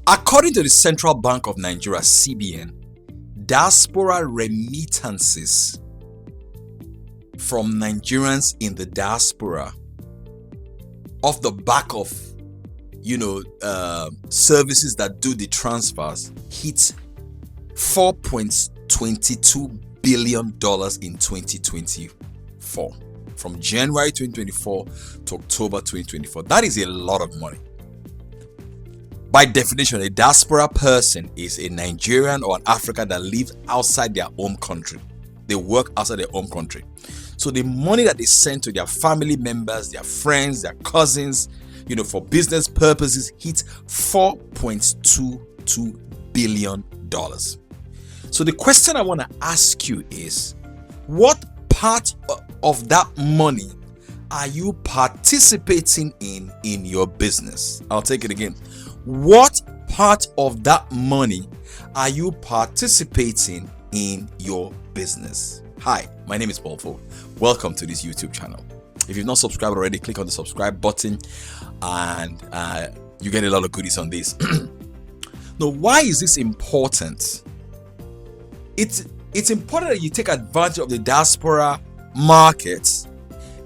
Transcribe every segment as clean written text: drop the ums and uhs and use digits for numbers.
According to the Central Bank of Nigeria, CBN, diaspora remittances from Nigerians in the diaspora off the back of services that do the transfers hit $4.22 billion in 2024. From January 2024 to October 2024. That is a lot of money. By definition, a diaspora person is a Nigerian or an African that lives outside their home country. They work outside their home country. So the money that they send to their family members, their friends, their cousins, for business purposes, hit $4.22 billion. So the question I want to ask you is, what part of that money are you participating in your business? I'll take it again. What part of that money are you participating in your business? Hi, my name is Paul Fo. Welcome to this YouTube channel. If you've not subscribed already, click on the subscribe button and you get a lot of goodies on this. Now, why is this important? It's important that you take advantage of the diaspora markets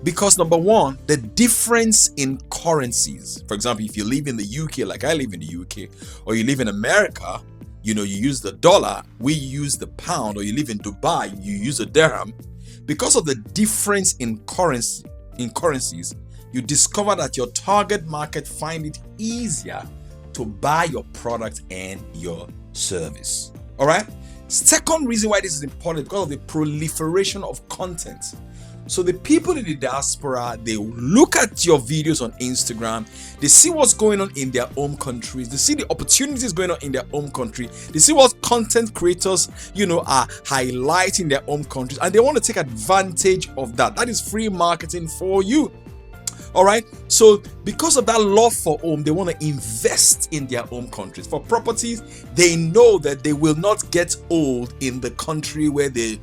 because, number one, the difference in currencies. For example, if you live in the UK, like I live in the UK, or you live in America, you use the dollar, we use the pound, or you live in Dubai, you use a dirham. Because of the difference in currencies, you discover that your target market find it easier to buy your product and your service. All right. Second reason why this is important, because of the proliferation of content. So the people in the diaspora, they look at your videos on Instagram, they see what's going on in their home countries, they see the opportunities going on in their home country, they see what content creators, are highlighting their home countries, and they want to take advantage of that. That is free marketing for you. All right. So because of that love for home, they want to invest in their home countries. For properties, they know that they will not get old in the country where they're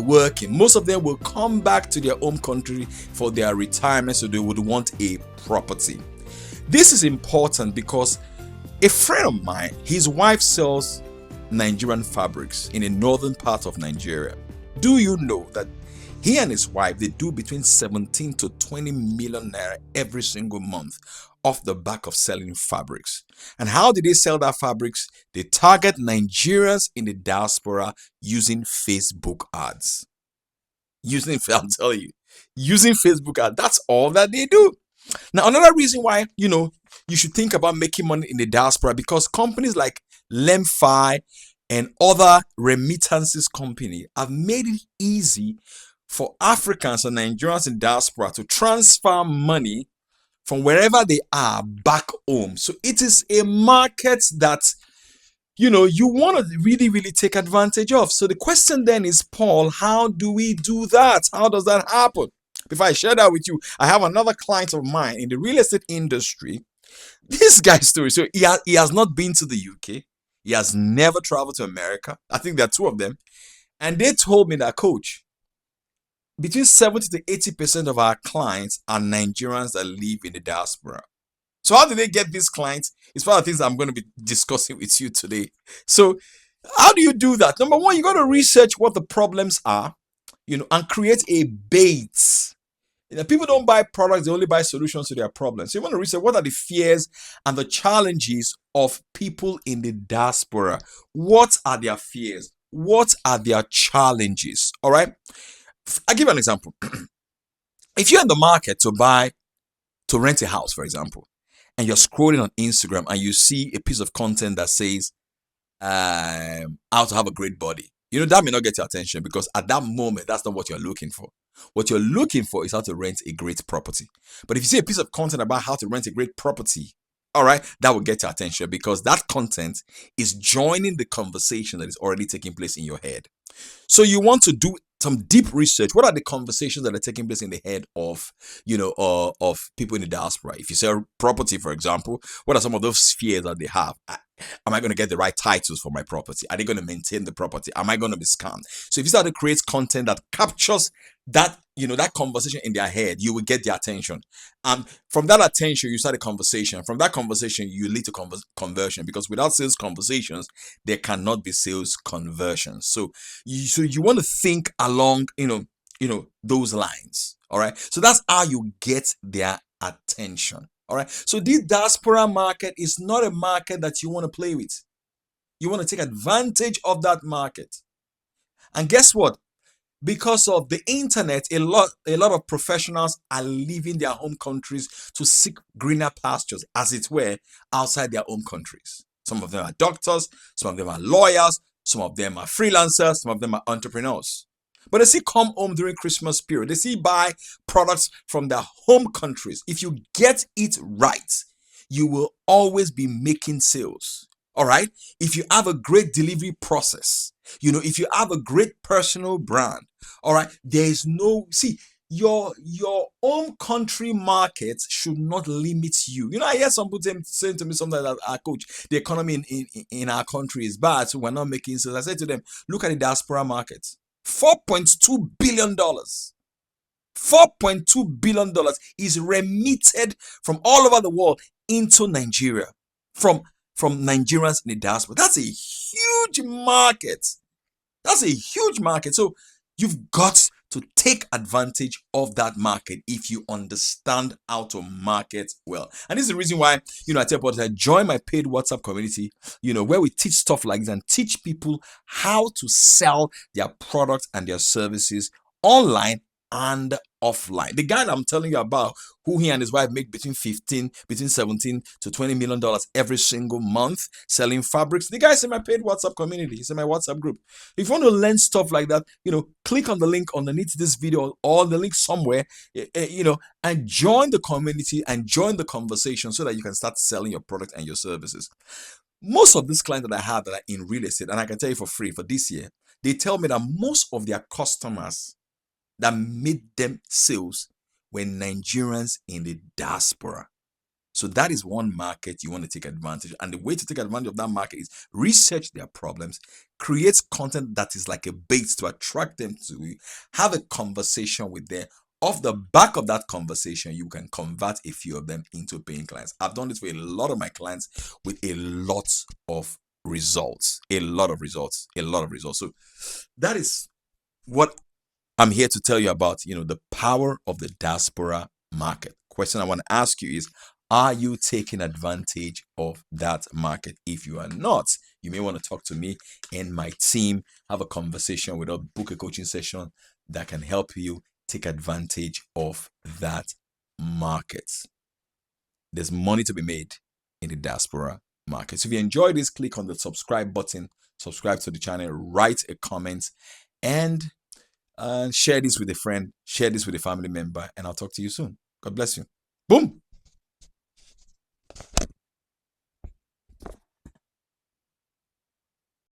working. Most of them will come back to their home country for their retirement, so they would want a property. This is important because a friend of mine, his wife sells Nigerian fabrics in a northern part of Nigeria. Do you know that he and his wife, they do between 17 to 20 million naira every single month off the back of selling fabrics? And how do they sell that fabrics? They target Nigerians in the diaspora using Facebook ads. Using Facebook ads. That's all that they do. Now, another reason why, you should think about making money in the diaspora, because companies like Lemfi and other remittances company have made it easy for Africans and Nigerians in diaspora to transfer money from wherever they are back home. So it is a market that, you want to really, really take advantage of. So the question then is, Paul, how do we do that? How does that happen? Before I share that with you, I have another client of mine in the real estate industry. This guy's story. So he has not been to the UK. He has never traveled to America. I think there are two of them. And they told me that, coach, between 70 to 80% of our clients are Nigerians that live in the diaspora. So how do they get these clients? It's one of the things I'm going to be discussing with you today. So how do you do that? Number one, you got to research what the problems are, and create a bait. People don't buy products, they only buy solutions to their problems. So you want to research what are the fears and the challenges of people in the diaspora. What are their fears? What are their challenges? All right. I'll give you an example. If you're in the market to rent a house, for example, and you're scrolling on Instagram and you see a piece of content that says how to have a great body, that may not get your attention, because at that moment, that's not what you're looking for. What you're looking for is how to rent a great property. But if you see a piece of content about how to rent a great property, all right, that will get your attention, because that content is joining the conversation that is already taking place in your head. So you want to do some deep research. What are the conversations that are taking place in the head of, of people in the diaspora? If you sell property, for example, what are some of those fears that they have? Am I going to get the right titles for my property? Are they going to maintain the property? Am I going to be scammed? So if you start to create content that captures that that conversation in their head, you will get their attention. And from that attention, you start a conversation. From that conversation, you lead to conversion, because without sales conversations, there cannot be sales conversions. So you want to think along, those lines. All right. So that's how you get their attention. All right. So this diaspora market is not a market that you want to play with. You want to take advantage of that market. And guess what? Because of the internet, a lot of professionals are leaving their home countries to seek greener pastures, as it were, outside their home countries. Some of them are doctors, some of them are lawyers, some of them are freelancers, some of them are entrepreneurs. But they see come home during Christmas period. They see buy products from their home countries. If you get it right, you will always be making sales. All right. If you have a great delivery process, if you have a great personal brand, all right, there is no, see, your home country market should not limit you. I hear some people saying to me sometimes that, coach, the economy in our country is bad, so we're not making sales. I said to them, look at the diaspora market. $4.2 billion. $4.2 billion is remitted from all over the world into Nigeria from Nigerians in the diaspora. That's a huge market. That's a huge market. So you've got to take advantage of that market if you understand how to market well. And this is the reason why, I tell people that join my paid WhatsApp community, where we teach stuff like this and teach people how to sell their products and their services online and offline. The guy that I'm telling you about, who he and his wife make between 17 to $20 million every single month selling fabrics. The guy's in my paid WhatsApp community. He's in my WhatsApp group. If you want to learn stuff like that, click on the link underneath this video or the link somewhere, and join the community and join the conversation so that you can start selling your product and your services. Most of these clients that I have that are in real estate, and I can tell you for free for this year, they tell me that most of their customers that made them sales were Nigerians in the diaspora. So that is one market you want to take advantage. And the way to take advantage of that market is research their problems, create content that is like a bait to attract them to you, have a conversation with them. Off the back of that conversation, you can convert a few of them into paying clients. I've done this for a lot of my clients with a lot of results. A lot of results. So that is what I'm here to tell you about, the power of the diaspora market. Question I want to ask you is, are you taking advantage of that market? If you are not, you may want to talk to me and my team, have a conversation with us, book a coaching session that can help you take advantage of that market. There's money to be made in the diaspora market. So if you enjoyed this, click on the subscribe button, subscribe to the channel, write a comment, and share this with a friend, share this with a family member, and I'll talk to you soon. God bless you. Boom.